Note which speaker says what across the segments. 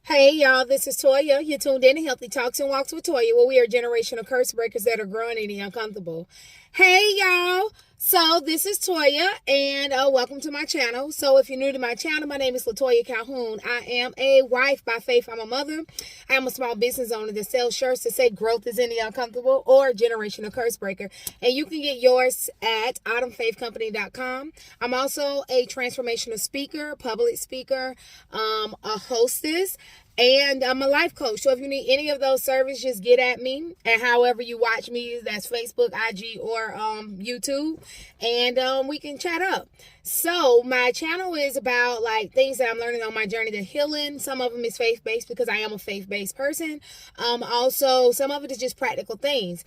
Speaker 1: Hey y'all, this is Toya. You're tuned in to Healthy Talks and Walks with Toya, where we are generational curse breakers that are growing in the uncomfortable. Hey y'all, so this is Toya, and welcome to my channel. So if you're new to my channel, my name is Latoya Calhoun. I am a wife by faith. I'm a mother. I am a small business owner that sells shirts that say growth is in the uncomfortable or generational curse breaker, and you can get yours at autumnfaithcompany.com. I'm also a transformational speaker, public speaker, a hostess, and I'm a life coach. So if you need any of those services, just get at me. And however you watch me, that's Facebook, IG, or YouTube. And we can chat up. So my channel is about like things that I'm learning on my journey to healing. Some of them is faith-based because I am a faith-based person. Also, some of it is just practical things.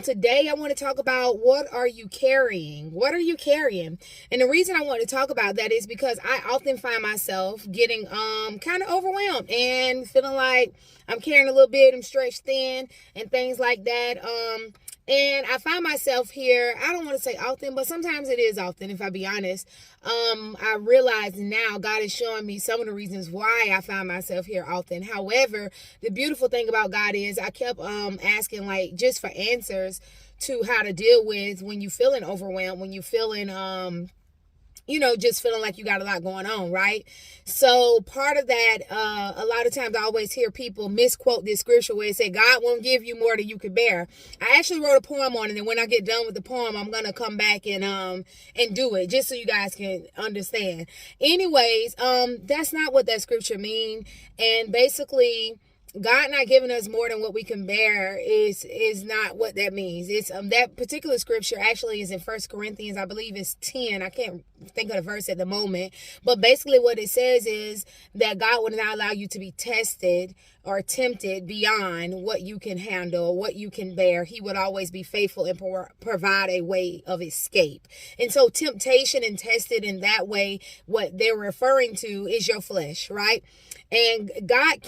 Speaker 1: Today I want to talk about what are you carrying? What are you carrying? And the reason I want to talk about that is because I often find myself getting kind of overwhelmed and feeling like I'm carrying a little bit, I'm stretched thin and things like that. And I find myself here, I don't want to say often, but sometimes it is often, if I be honest. I realize now God is showing me some of the reasons why I find myself here often. However, the beautiful thing about God is I kept asking like just for answers to how to deal with when you feeling overwhelmed, when you feeling just feeling like you got a lot going on, right? So part of that, a lot of times I always hear people misquote this scripture where it say, God won't give you more than you can bear. I actually wrote a poem on it, and when I get done with the poem, I'm going to come back and do it, just so you guys can understand. Anyways, that's not what that scripture mean. And basically, God not giving us more than what we can bear is not what that means. It's that particular scripture actually is in 1 Corinthians, I believe it's 10. I can't think of the verse at the moment. But basically what it says is that God would not allow you to be tested or tempted beyond what you can handle, what you can bear. He would always be faithful and provide a way of escape. And so temptation and tested in that way, what they're referring to is your flesh, right? And God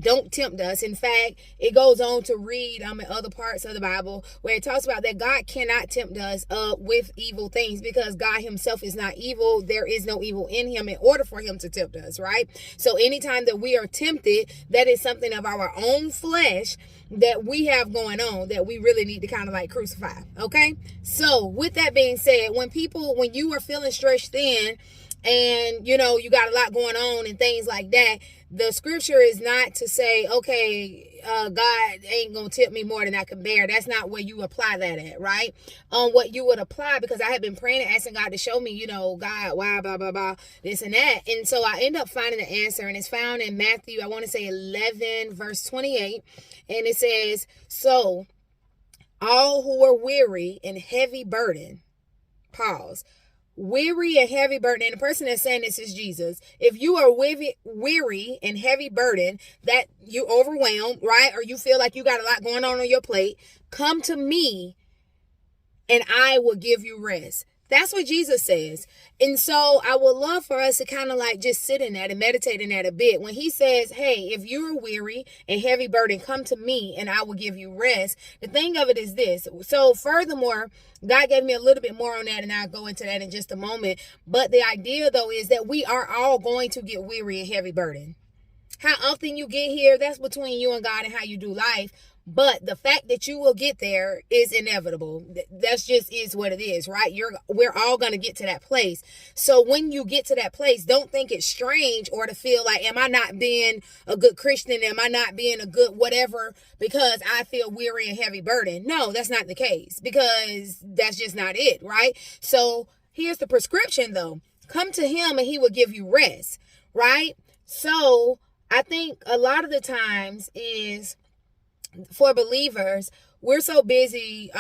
Speaker 1: don't tempt us. In fact, it goes on to read in other parts of the Bible where it talks about that God cannot tempt us with evil things because God himself is not evil. There is no evil in him in order for him to tempt us, right? So anytime that we are tempted, that is something of our own flesh that we have going on that we really need to kind of like crucify, okay? So with that being said, when you are feeling stretched thin, and you got a lot going on and things like that, the scripture is not to say, okay, God ain't gonna tempt me more than I can bear. That's not where you apply that at, right? What you would apply, because I have been praying and asking God to show me, God, why, blah, blah, blah, this and that. And so I end up finding the answer, and it's found in Matthew, I want to say 11 verse 28. And it says, so all who are weary and heavy burden, pause, weary and heavy burden, and the person that's saying this is Jesus. If you are weary and heavy burden, that you overwhelmed, right? Or you feel like you got a lot going on your plate, come to me and I will give you rest. That's what Jesus says. And so I would love for us to kind of like just sit in that and meditate in that a bit. When he says, hey, if you're weary and heavy burden, come to me and I will give you rest. The thing of it is this. So furthermore, God gave me a little bit more on that, and I'll go into that in just a moment. But the idea though is that we are all going to get weary and heavy burden. How often you get here, that's between you and God and how you do life. But the fact that you will get there is inevitable. That's just is what it is, right? We're all going to get to that place. So when you get to that place, don't think it's strange or to feel like, am I not being a good Christian? Am I not being a good whatever because I feel weary and heavy burden? No, that's not the case, because that's just not it, right? So here's the prescription though. Come to him and he will give you rest, right? So I think a lot of the times is, for believers, we're so busy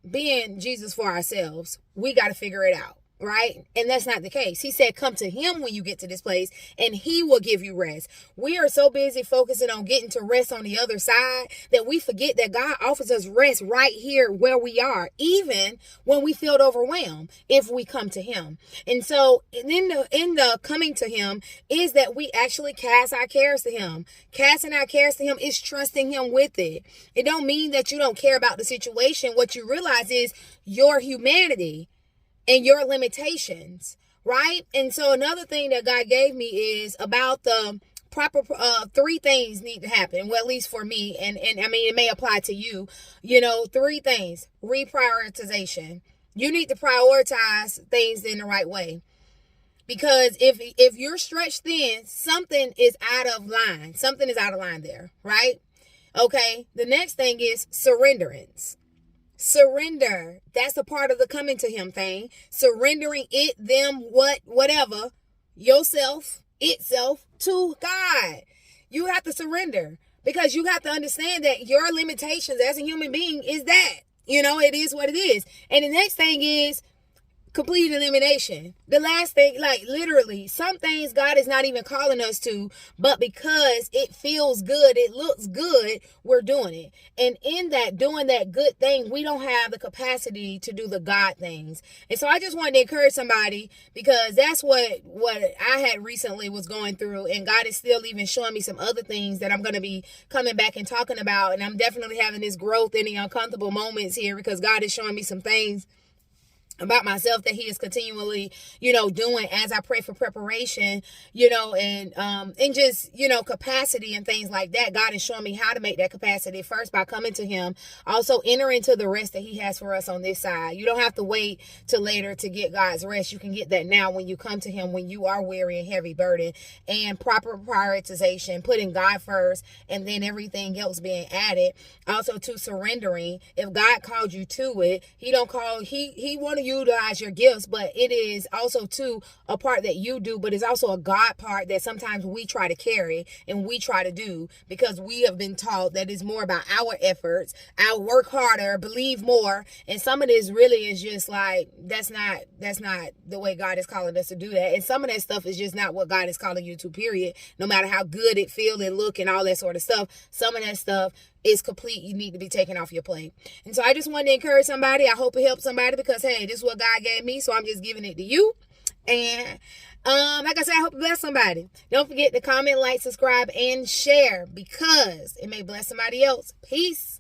Speaker 1: being Jesus for ourselves, we got to figure it out, right? And that's not the case. He said, come to him when you get to this place and he will give you rest. We are so busy focusing on getting to rest on the other side that we forget that God offers us rest right here where we are, even when we feel overwhelmed, if we come to him. And so in the coming to him is that we actually cast our cares to him. Casting our cares to him is trusting him with it. It don't mean that you don't care about the situation. What you realize is your humanity and your limitations, right? And so another thing that God gave me is about the proper three things need to happen. Well, at least for me, and I mean it may apply to you. You know, three things. Reprioritization. You need to prioritize things in the right way. Because if you're stretched thin, something is out of line. Something is out of line there, right? Okay. The next thing is surrenderance. Surrender. That's a part of the coming to him thing. Surrendering it, them, whatever, yourself, itself to God. You have to surrender because you have to understand that your limitations as a human being is that. You know, it is what it is. And the next thing is complete elimination. The last thing, like literally, some things God is not even calling us to, but because it feels good, it looks good, we're doing it. And in that, doing that good thing, we don't have the capacity to do the God things. And so I just wanted to encourage somebody, because that's what I had recently was going through, and God is still even showing me some other things that I'm going to be coming back and talking about. And I'm definitely having this growth in the uncomfortable moments here, because God is showing me some things about myself that he is continually, doing as I pray for preparation, and just, capacity and things like that. God is showing me how to make that capacity first by coming to him. Also enter into the rest that he has for us on this side. You don't have to wait till later to get God's rest. You can get that now when you come to him, when you are weary and heavy burden. And proper prioritization, putting God first, and then everything else being added. Also to surrendering. If God called you to it, he want to utilize your gifts, but it is also too a part that you do, but it's also a God part that sometimes we try to carry and we try to do, because we have been taught that it's more about our efforts, our work harder, believe more. And some of this really is just like, that's not the way God is calling us to do that. And some of that stuff is just not what God is calling you to, period. No matter how good it feel and look and all that sort of stuff, some of that stuff is complete. You need to be taken off your plate. And so I just wanted to encourage somebody. I hope it helps somebody, because hey, this is what God gave me, so I'm just giving it to you. And like I said, I hope it bless somebody. Don't forget to comment, like, subscribe, and share, because it may bless somebody else. Peace.